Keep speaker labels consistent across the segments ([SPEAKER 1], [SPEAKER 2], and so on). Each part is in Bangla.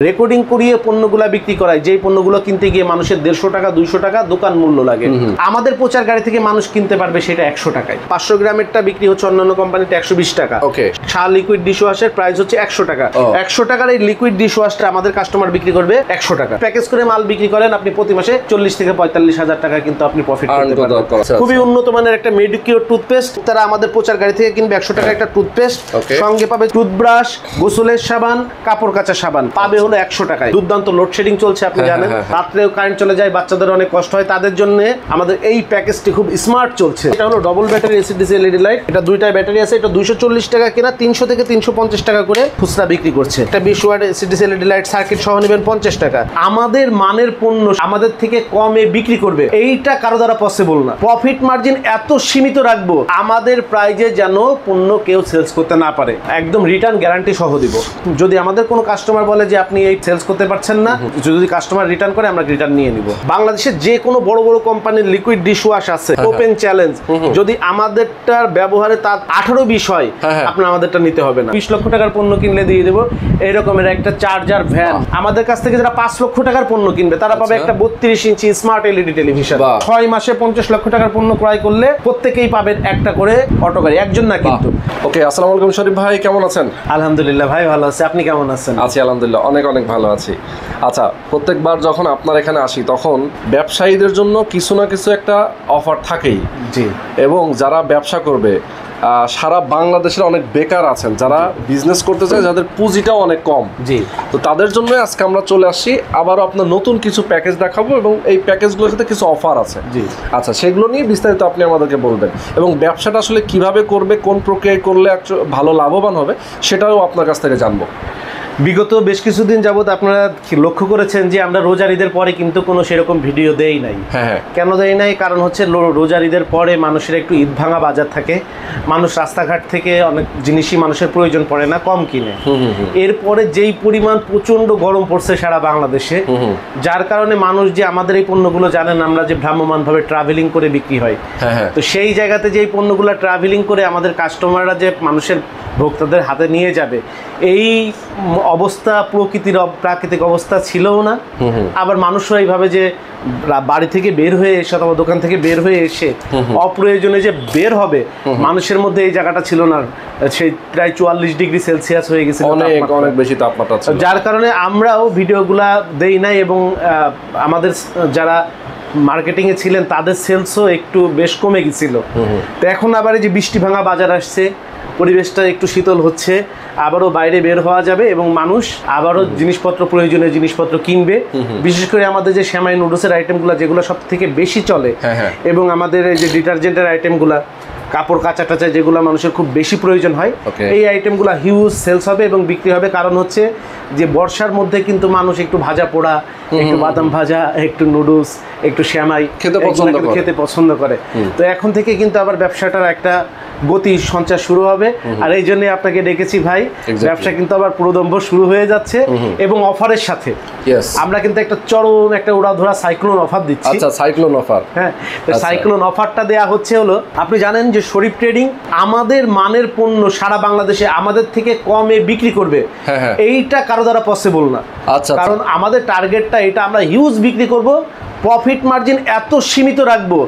[SPEAKER 1] রেকর্ডিং করিয়ে পণ্যগুলা বিক্রি করায়, যেই পণ্যগুলো কিনতে গিয়ে মানুষের 150 টাকা 200 টাকা দোকান মূল্য লাগে, আমাদের প্রচার গাড়ি থেকে মানুষ কিনতে পারবে সেটা 100 টাকায়। 500 গ্রামেরটা বিক্রি হচ্ছে অন্যান্য কোম্পানিতে 120 টাকা। শাহ লিকুইড ডিশওয়াশের প্রাইস হচ্ছে 100 টাকা। 100 টাকার এই লিকুইড ডিশওয়াশটা আমাদের কাস্টমার বিক্রি করবে 100 টাকা। প্যাকেজ করে মাল বিক্রি করেন আপনি প্রতি মাসে 40 থেকে 45 হাজার টাকা কিন্তু আপনি প্রফিট করতে পারবেন। খুবই উন্নত মানের একটা মেডিকিওর টুথপেস্ট, তারা আমাদের প্রচার গাড়ি থেকে কিনবে 100 টাকা একটা টুথপেস্ট, সঙ্গে পাবে টুথব্রাশ, গোসলের সাবান, কাপড় কাচা সাবান, পাবে হলো 100 টাকায়। দুর্দান্ত লোডশেডিং চলছে, আপনি জানেন রাত্রেও কারেন্ট চলে যায়, বাচ্চাদের অনেক কষ্ট হয়, তাদের জন্য আমাদের এই প্যাকেজটি খুব স্মার্ট চলছে। এটা হলো double battery AC DC LED light, এটা দুইটা ব্যাটারি আছে, এটা 240 টাকা কেনা, 300 থেকে 350 টাকা করে খুচরা বিক্রি করছে। এটা 20 watt AC DC LED light circuit সহ নেবেন 50 টাকা। আমাদের মানের পণ্য আমাদের থেকে কমে বিক্রি করবে, এইটা কারো দ্বারা পসিবল না। প্রফিট মার্জিন এত সীমিত রাখবো আমাদের প্রাইজে যেন পণ্য কেউ সেলস করতে না পারে, একদম রিটার্ন গ্যারান্টি সহ দিব। যদি আমাদের কোনো কাস্টমার বলে যে আপনি এই সেলস করতে পারছেন না, যদি কাস্টমার রিটার্ন করে আমরা রিটার্ন নিয়ে নিব। বাংলাদেশে যে কোনো বড় বড় কোম্পানির লিকুইড ডিশওয়াশ আছে, ওপেন চ্যালেঞ্জ, যদি আমাদেরটার ব্যবহারে তার 18-20 হয় আপনার আমাদেরটা নিতে হবে না। 20 লক্ষ টাকার পণ্য কিনলে দিয়ে দেবো এরকমের একটা চার্জার ভ্যান। আমাদের কাছ থেকে যারা 5 লক্ষ টাকার পণ্য কিনবে তারা পাবে একটা 32 ইঞ্চি স্মার্ট এলইডি টেলিভিশন। 6 মাসে 50 লক্ষ টাকার পণ্য ক্রয় করলে প্রত্যেকেই পাবেন একটা করে অটো গাড়ি, একজন না কিন্তু।
[SPEAKER 2] ওকে, আসসালামু আলাইকুম শরীফ ভাই, কেমন আছেন?
[SPEAKER 1] আলহামদুলিল্লাহ ভাই ভালো আছি, আপনি কেমন আছেন?
[SPEAKER 2] আছি আলহামদুলিল্লাহ, অনেক অনেক ভালো আছি। আচ্ছা, প্রত্যেকবার যখন আপনার এখানে আসি তখন ব্যবসায়ীদের জন্য কিছু না কিছু একটা অফার থাকেই।
[SPEAKER 1] জি।
[SPEAKER 2] এবং যারা ব্যবসা করবে, সারা বাংলাদেশের অনেক বেকার আছেন যারা বিজনেস করতে চায়, যাদের পুঁজিটাও অনেক কম।
[SPEAKER 1] জি।
[SPEAKER 2] তো তাদের জন্য আজকে আমরা চলে আসছি, আবারও আপনার নতুন কিছু প্যাকেজ দেখাবো এবং এই প্যাকেজগুলোর সাথে কিছু অফার আছে।
[SPEAKER 1] জি।
[SPEAKER 2] আচ্ছা, সেগুলো নিয়ে বিস্তারিত আপনি আমাদেরকে বলবেন এবং ব্যবসাটা আসলে কিভাবে করবে, কোন প্রক্রিয়ায় করলে ভালো লাভবান হবে সেটাও আপনার কাছ থেকে জানবো।
[SPEAKER 1] বিগত বেশ কিছুদিন যাবত আপনারা লক্ষ্য করেছেন যে আমরা রোজার ঈদের পরে কিন্তু কোনো সেরকম ভিডিও দেই নাই। কেন দেই নাই? কারণ হচ্ছে রোজার ঈদের পরে মানুষের একটু ঈদ ভাঙা বাজার থাকে, মানুষ রাস্তাঘাট থেকে অনেক জিনিসই মানুষের প্রয়োজন পড়ে না, কম কিনে। এরপরে যেই পরিমাণ প্রচণ্ড গরম পড়ছে সারা বাংলাদেশে, যার কারণে মানুষ যে আমাদের এই পণ্যগুলো জানেন আমরা যে ভ্রাম্যমানভাবে ট্রাভেলিং করে বিক্রি হয়, তো সেই জায়গাতে যেই পণ্যগুলো ট্রাভেলিং করে আমাদের কাস্টমাররা যে মানুষের ভোক্তাদের হাতে নিয়ে যাবে, এই অবস্থা প্রাকৃতিক অবস্থা ছিলও না। আবার মানুষও এইভাবে যে বাড়ি থেকে বের হয়ে এসে অথবা দোকান থেকে বের হয়ে এসে অপ্রয়োজনে যে বের হবে, মানুষের মধ্যে এই জায়গাটা ছিল না। সেই প্রায় 44 ডিগ্রি সেলসিয়াস হয়ে গেছে,
[SPEAKER 2] অনেক বেশি তাপমাত্রা ছিল,
[SPEAKER 1] যার কারণে আমরাও ভিডিওগুলা দেই নাই এবং আমাদের যারা মার্কেটিংয়ে ছিলেন তাদের সেলসও একটু বেশ কমে গেছিল। তো এখন আবার এই যে বৃষ্টি ভাঙা বাজার আসছে, পরিবেশটা একটু শীতল হচ্ছে, আবারও বাইরে বের হওয়া যাবে এবং মানুষ আবারও জিনিসপত্র, প্রয়োজনীয় জিনিসপত্র কিনবে। বিশেষ করে আমাদের যে সেমাই নুডলসের আইটেমগুলো যেগুলো সব থেকে বেশি চলে, এবং আমাদের এই যে ডিটারজেন্টের আইটেমগুলো, কাপড় কাচা টাচা যেগুলো মানুষের খুব বেশি প্রয়োজন হয়, এই আইটেমগুলো হিউজ সেলস হবে এবং বিক্রি হবে। কারণ হচ্ছে যে বর্ষার মধ্যে কিন্তু মানুষ একটু ভাজা পোড়া, একটু বাদাম ভাজা, একটু নুডলস, একটু শ্যামাই খেতে পছন্দ করে। তো এখন থেকে কিন্তু আবার ব্যবসাটার একটা গতি সঞ্চার শুরু হবে। আর এই জন্য আপনাকে ডেকেছি ভাই, ব্যবসা কিন্তু আবার পুরোদম্ভ শুরু হয়ে যাচ্ছে এবং অফারের সাথে আমরা কিন্তু একটা চরম একটা উড়াধরা সাইক্লোন অফার দিচ্ছি।
[SPEAKER 2] আচ্ছা, সাইক্লোন অফার।
[SPEAKER 1] হ্যাঁ, সাইক্লোন অফারটা দেয়া হচ্ছে হলো, আপনি জানেন যে শরীফ ট্রেডিং আমাদের মানের পণ্য সারা বাংলাদেশে আমাদের থেকে কমে বিক্রি করবে, এইটা কারো দ্বারা পসিবল না। কারণ আমাদের টার্গেটটা এটা, আমরা হিউজ বিক্রি করব, প্রফিট মার্জিন এত সীমিত রাখবো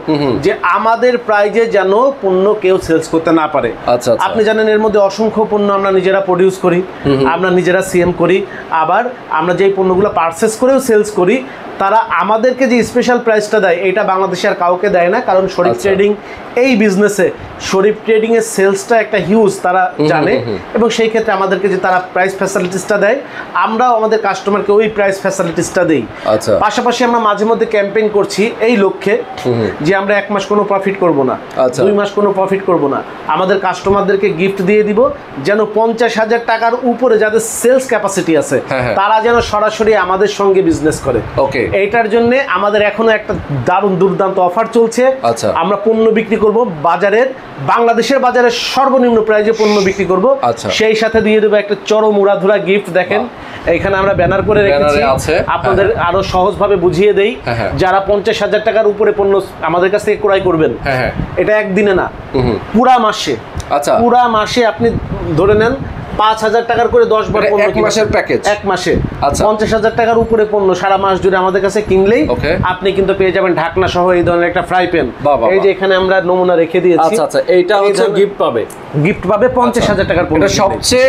[SPEAKER 1] যে আমাদের প্রাইজে যেন পণ্য কেউ সেলস করতে না পারে। আপনি জানেন এর মধ্যে অসংখ্য পণ্য আমরা নিজেরা প্রডিউস করি, আমরা নিজেরা সিএম করি, আবার আমরা যেই পণ্যগুলো পারচেস করেও সেলস করি তারা আমাদেরকে যে স্পেশাল প্রাইসটা দেয় এটা বাংলাদেশে আর কাউকে দেয় না। কারণ শরীফ ট্রেডিং এই বিজনেসে, শরীফ ট্রেডিং এর সেলসটা একটা হিউজ তারা জানে এবং সেই ক্ষেত্রে আমাদেরকে যে তারা প্রাইস ফ্যাসিলিটিসটা দেয়, আমরাও আমাদের কাস্টমারকে ওই প্রাইস ফ্যাসিলিটিসটা দেই। পাশাপাশি আমরা মাঝে মধ্যে ক্যাম্পেইন করছি এই লক্ষ্যে যে আমরা 1 মাস কোনো প্রফিট করব না, 2 মাস কোনো প্রফিট করব না, আমাদের কাস্টমারদেরকে গিফট দিয়ে দিব যেন 50,000 টাকার উপরে যাদের সেলস ক্যাপাসিটি আছে তারা যেন সরাসরি আমাদের সঙ্গে বিজনেস করে। এইটার জন্য আমাদের এখনো একটা দারুণ দুর্দান্ত অফার চলছে। আমরা পণ্য বিক্রি করব বাজারের, বাংলাদেশের বাজারের সর্বনিম্ন প্রাইজে পণ্য বিক্রি করব, সেই সাথে দিয়ে দেবো একটা চরম উড়াধুরা গিফট। দেখেন এখানে আমরা ব্যানার করে রেখেছি, আপনাদের আরো সহজভাবে বুঝিয়ে দেই। যারা 50,000 টাকার উপরে পণ্য আমাদের কাছ থেকে ক্রয় করবেন, এটা একদিনে না, পুরা মাসে, পুরা মাসে আপনি ধরে নেন 5,000 টাকার করে 10 বার পণ্য,
[SPEAKER 2] 1 মাসের প্যাকেজ,
[SPEAKER 1] 1 মাসে।
[SPEAKER 2] আচ্ছা,
[SPEAKER 1] 50,000 টাকার উপরে পণ্য সারা মাস জুড়ে আমাদের কাছে কিনলেই আপনি কিন্তু পেয়ে যাবেন ঢাকনা সহ এই ধরনের একটা ফ্রাই প্যান। এই যে এখানে আমরা নমুনা রেখে দিয়েছি।
[SPEAKER 2] আচ্ছা আচ্ছা, এইটা হচ্ছে গিফট পাবে,
[SPEAKER 1] গিফট পাবে 50,000 টাকার পণ্য।
[SPEAKER 2] এটা সবচেয়ে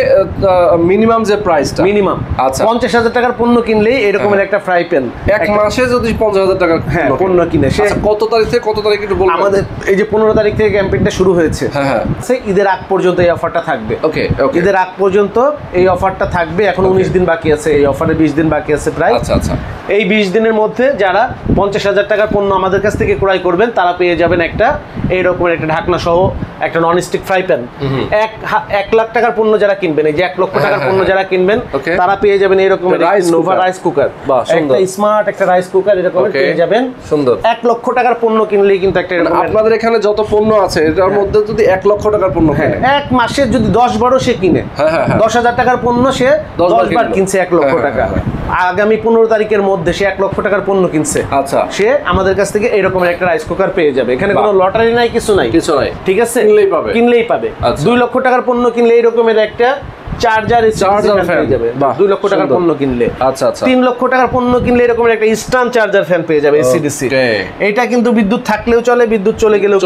[SPEAKER 2] মিনিমাম যে প্রাইসটা,
[SPEAKER 1] মিনিমাম।
[SPEAKER 2] আচ্ছা,
[SPEAKER 1] 50,000 টাকার পণ্য কিনলেই এরকমের একটা ফ্রাই প্যান।
[SPEAKER 2] 1 মাসে যদি 50,000 টাকার
[SPEAKER 1] পণ্য কিনে সে
[SPEAKER 2] কত তারিখ থেকে কত তারিখ একটু বলুন।
[SPEAKER 1] আমাদের এই যে 15 তারিখ থেকে ক্যাম্পেইনটা শুরু হয়েছে,
[SPEAKER 2] হ্যাঁ,
[SPEAKER 1] সে ঈদের আগ পর্যন্ত এই অফারটা থাকবে।
[SPEAKER 2] ওকে,
[SPEAKER 1] ঈদের আগ পর্যন্ত এই অফারটা থাকবে। এখন 19 দিন বাকি আছে, এই অফারে 20 দিন বাকি আছে প্রায়।
[SPEAKER 2] আচ্ছা আচ্ছা,
[SPEAKER 1] এই 20 দিনের মধ্যে যারা 50,000 টাকার পণ্য আমাদের কাছ থেকে ক্রয় করবেন তারা পেয়ে যাবেন একটা এই রকমের একটা ঢাকনা সহ একটা ননস্টিক ফ্রাই প্যান। 1 লাখ টাকার পণ্য যারা কিনবেন, এই যে 1 লক্ষ টাকার পণ্য যারা কিনবেন তারা পেয়ে যাবেন এই রকমের নোভা রাইস কুকার, একটা স্মার্ট একটা রাইস কুকার এরকম পেয়ে যাবেন।
[SPEAKER 2] সুন্দর।
[SPEAKER 1] 1 লক্ষ টাকার পণ্য কিনলেই কিন্তু একটা এরকম।
[SPEAKER 2] আপনাদের এখানে যত পণ্য আছে এটার মধ্যে যদি 1 লক্ষ টাকার পণ্য কিনে,
[SPEAKER 1] 1 মাসে যদি 10 বারও সে কিনে, 10,000 টাকার পণ্য সে 10 বার কিনছে 1 লক্ষ টাকা। আগামী 15 তারিখের মধ্যে সে 1 লক্ষ টাকার পণ্য কিনছে,
[SPEAKER 2] আচ্ছা,
[SPEAKER 1] সে আমাদের কাছ থেকে এরকম একটা রাইস কুকার পেয়ে যাবে। এখানে কোনো লটারি নাই, কিছু নাই, ঠিক আছে, কিনলেই পাবে। 2 লক্ষ টাকার পণ্য কিনলে এরকমের একটা চার্জার পেয়ে যাবে 2 লক্ষ টাকার পণ্য কিনলে।
[SPEAKER 2] আচ্ছা আচ্ছা,
[SPEAKER 1] 3 লক্ষ টাকার পণ্য কিনলে এরকম একটা ইনস্ট্যান্ট চার্জার ফ্যান পেয়ে যাবে এসিডিসি। এটা কিন্তু বিদ্যুৎ থাকলেও চলে, বিদ্যুৎ চলে গেলেও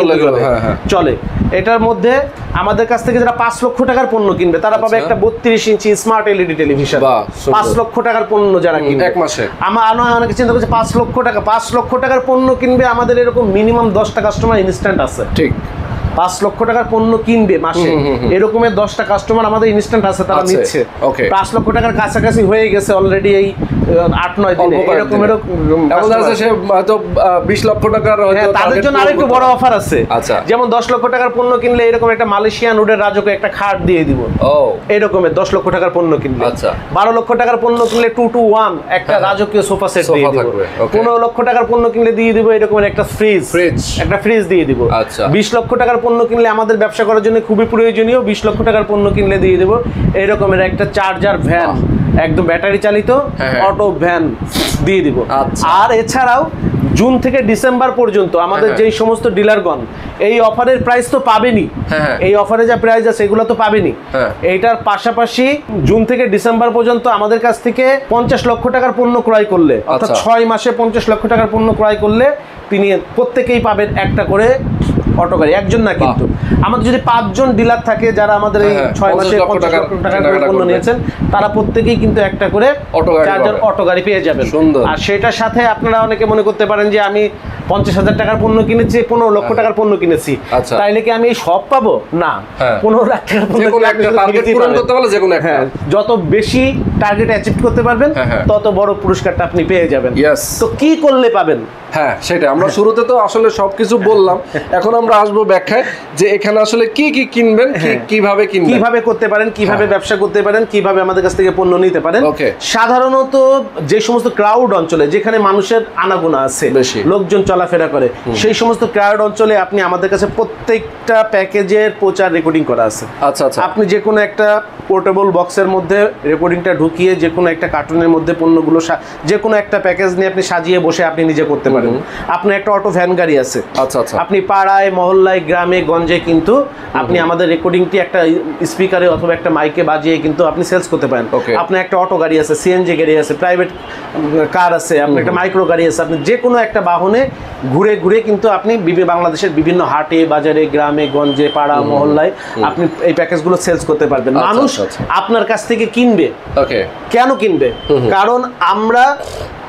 [SPEAKER 1] চলে। এটার মধ্যে আমাদের কাছ থেকে যারা 5 লক্ষ টাকার পণ্য কিনবে তারা পাবে একটা 32 ইঞ্চি স্মার্ট এলইডি টেলিভিশন। 5 লক্ষ টাকার পণ্য যারা কিনবে 1 মাসে, অনেকে চিন্তা করছে 5 লক্ষ টাকার পণ্য কিনবে। আমাদের এরকম মিনিমাম 10টা কাস্টমার ইনস্ট্যান্ট আছে। ঠিক, 5 লক্ষ টাকার পণ্য কিনবে মাসে, এরকমের 10টা কাস্টমার আমাদের ইনস্ট্যান্ট আছে, তারা নিচ্ছে। 5 লক্ষ টাকার কাছাকাছি হয়ে গেছে অলরেডি এই 8-9 দিনে। এরকমের
[SPEAKER 2] সে হয়তো 20 লক্ষ টাকার,
[SPEAKER 1] তাদের জন্য আরেকটু বড় অফার আছে। যেমন 10 লক্ষ টাকার পণ্য কিনলে এরকম একটা মালয়েশিয়ান উডের রাজকীয় একটা খাট দিয়ে দিব, এরকমের 10 লক্ষ টাকার পণ্য কিনলে। 12 লক্ষ টাকার পণ্য কিনলে 2-to-1 একটা রাজকীয় সোফা সেট দিয়ে দিব। 15 লক্ষ টাকার পণ্য কিনলে দিয়ে দিব এরকমের একটা ফ্রিজ দিয়ে দিব। 20 লক্ষ টাকার পণ্য কিনলে আমাদের ব্যবসা করার জন্য খুবই প্রয়োজনীয়, 20 লক্ষ টাকার পণ্য কিনলে দিয়ে দেবো এরকমের একটা চার্জার ভ্যান, একদম ব্যাটারি চালিত অটো ভ্যান দিয়ে দিব। আর এছাড়াও জুন থেকে ডিসেম্বর পর্যন্ত আমাদের যেই সমস্ত ডিলারগণ এই অফারের প্রাইস তো পাবেনই, এই অফারে যা প্রাইস আছে এগুলো তো পাবেনই। এইটার পাশাপাশি জুন থেকে ডিসেম্বর পর্যন্ত আমাদের কাছ থেকে 50 লক্ষ টাকার পণ্য ক্রয় করলে, অর্থাৎ 6 মাসে 50 লক্ষ টাকার পণ্য ক্রয় করলে তিনি প্রত্যেকেই পাবেন একটা করে অটো গাড়ি। একজন না, কিন্তু আমাদের যদি 5 জন ডিলার থাকে যারা আমাদের এই 6 মাসে 50 লক্ষ টাকার পণ্য নিয়েছেন তারা প্রত্যেকেই কিন্তু একটা করে চার্জার অটো গাড়ি পেয়ে যাবেন। আর সেটার সাথে আপনারা অনেকে মনে করতে পারেন যে আমি 50,000 টাকার পণ্য কিনেছি, 15 লক্ষ টাকার পণ্য কিনেছি, তাইলে কি আমি সব পাবো? না, 15 লাখ টাকার পণ্য যত বেশি টার্গেট অ্যাচিভ করতে পারবেন তত বড় পুরস্কারটা আপনি পেয়ে যাবেন। তো কি করলে পাবেন?
[SPEAKER 2] হ্যাঁ, সেটা আমরা শুরুতে তো আসলে সবকিছু বললাম, এখন আমরা আসবো ব্যাখ্যায় যে এখানে আসলে কি কি কিনবেন, কিভাবে কিনবেন,
[SPEAKER 1] কিভাবে করতে পারেন, কিভাবে ব্যবসা করতে পারেন, কিভাবে আমাদের কাছ থেকে পণ্য নিতে পারেন। সাধারণত যে সমস্ত ক্রাউড অঞ্চলে যেখানে মানুষের আনাগোনা আছে, লোকজন চলাফেরা করে, সেই সমস্ত ক্রাউড অঞ্চলে আপনি আমাদের কাছে প্রত্যেকটা প্যাকেজের প্রচার রেকর্ডিং করা আছে।
[SPEAKER 2] আচ্ছা আচ্ছা,
[SPEAKER 1] আপনি যে কোনো একটা পোর্টেবল বক্সের মধ্যে রেকর্ডিংটা ঢুকিয়ে যে কোনো একটা কার্টুনের মধ্যে পণ্যগুলো যে কোনো একটা প্যাকেজ নিয়ে আপনি সাজিয়ে বসে আপনি নিজে করতে পারেন। আপনার একটা অটো ভ্যান গাড়ি আছে,
[SPEAKER 2] আচ্ছা আচ্ছা,
[SPEAKER 1] আপনি পাড়ায় মহল্লায় গ্রামে গঞ্জে কিন্তু আপনি আমাদের রেকর্ডিংটি একটা স্পিকারে অথবা একটা মাইকে বাজিয়ে কিন্তু আপনি সেলস করতে পারেন। আপনার একটা অটো গাড়ি আছে, সিএনজি গাড়ি আছে, প্রাইভেট কার আছে, আপনার একটা মাইক্রো গাড়ি আছে, আপনি যে কোনো একটা বাহনে ঘুরে ঘুরে কিন্তু আপনি বাংলাদেশের বিভিন্ন হাটে বাজারে গ্রামে গঞ্জে পাড়া মহল্লায় আপনি এই প্যাকেজগুলো সেলস করতে পারবেন। মানুষ আপনার কাছ থেকে কিনবে, কেন কিনবে? কারণ আমরা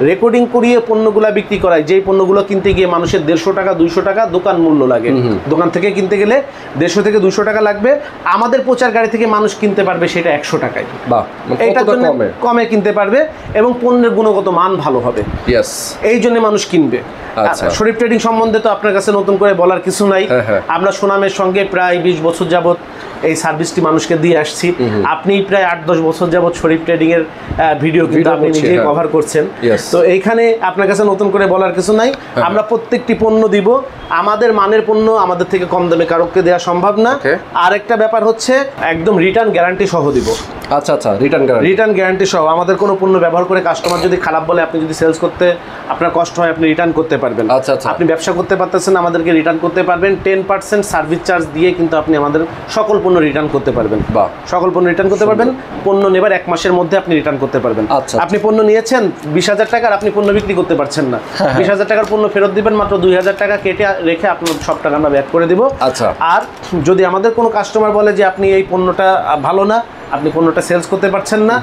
[SPEAKER 1] রেকর্ডিং করিয়ে পণ্যগুলো বিক্রি করাই, যেই পণ্যগুলো কিনতে গিয়ে মানুষের 150 টাকা 200 টাকা দোকান মূল্য লাগে। দোকান থেকে কিনতে গেলে 150 থেকে 200 টাকা লাগবে, আমাদের প্রচার গাড়ি থেকে মানুষ কিনতে পারবে সেটা 100 টাকায়। এটার জন্য কমে কিনতে পারবে এবং পণ্যের গুণগত মান ভালো হবে, এই জন্য মানুষ কিনবে। শরীফ ট্রেডিং সম্বন্ধে তো আপনার কাছে নতুন করে বলার কিছু নাই। আমরা সুনামের সঙ্গে প্রায় 20 বছর যাবত এই সার্ভিসটি মানুষকে দিয়ে আসছি। আপনি প্রায় 8-10 বছর যাবত শরীফ ট্রেডিং এর ভিডিও কিন্তু আপনি নিজেই কভার করছেন। তো এইখানে আপনার কাছে নতুন করে বলার কিছু নাই। আমরা প্রত্যেকটি পণ্য দিব, আমাদের মানের পণ্য আমাদের থেকে কম দামে কারোকে দেওয়া সম্ভব না। আর একটা ব্যাপার হচ্ছে একদম রিটার্ন গ্যারান্টি সহ দিব।
[SPEAKER 2] আচ্ছা আচ্ছা, রিটার্ন
[SPEAKER 1] গ্যারান্টি সহ। আমাদের কোনো পণ্য ব্যবহার করে কাস্টমার যদি খারাপ বলে, আপনি যদি সেলস করতে আপনার কষ্ট হয়, আপনি রিটার্ন করতে পারবেন।
[SPEAKER 2] আচ্ছা আচ্ছা,
[SPEAKER 1] আপনি ব্যবসা করতে পারতেছেন, আমাদেরকে রিটার্ন করতে পারবেন। 10% সার্ভিস চার্জ দিয়ে কিন্তু আপনি আমাদের সকল পণ্য রিটার্ন করতে পারবেন।
[SPEAKER 2] বাহ,
[SPEAKER 1] সকল পণ্য রিটার্ন করতে পারবেন। পণ্য নেবার 1 মাসের মধ্যে আপনি রিটার্ন করতে পারবেন।
[SPEAKER 2] আচ্ছা,
[SPEAKER 1] আপনি পণ্য নিয়েছেন 20,000 টাকার, আপনি পণ্য বিক্রি করতে পারছেন না, 20,000 টাকার পণ্য ফেরত দিবেন, মাত্র 2,000 টাকা কেটে রেখে আপনার সব টাকা আমরা ব্যাক করে দিব।
[SPEAKER 2] আচ্ছা,
[SPEAKER 1] আর যদি আমাদের কোনো কাস্টমার বলে যে আপনি এই পণ্যটা ভালো না, আপনি পণ্যটা সেলস করতে পারছেন না,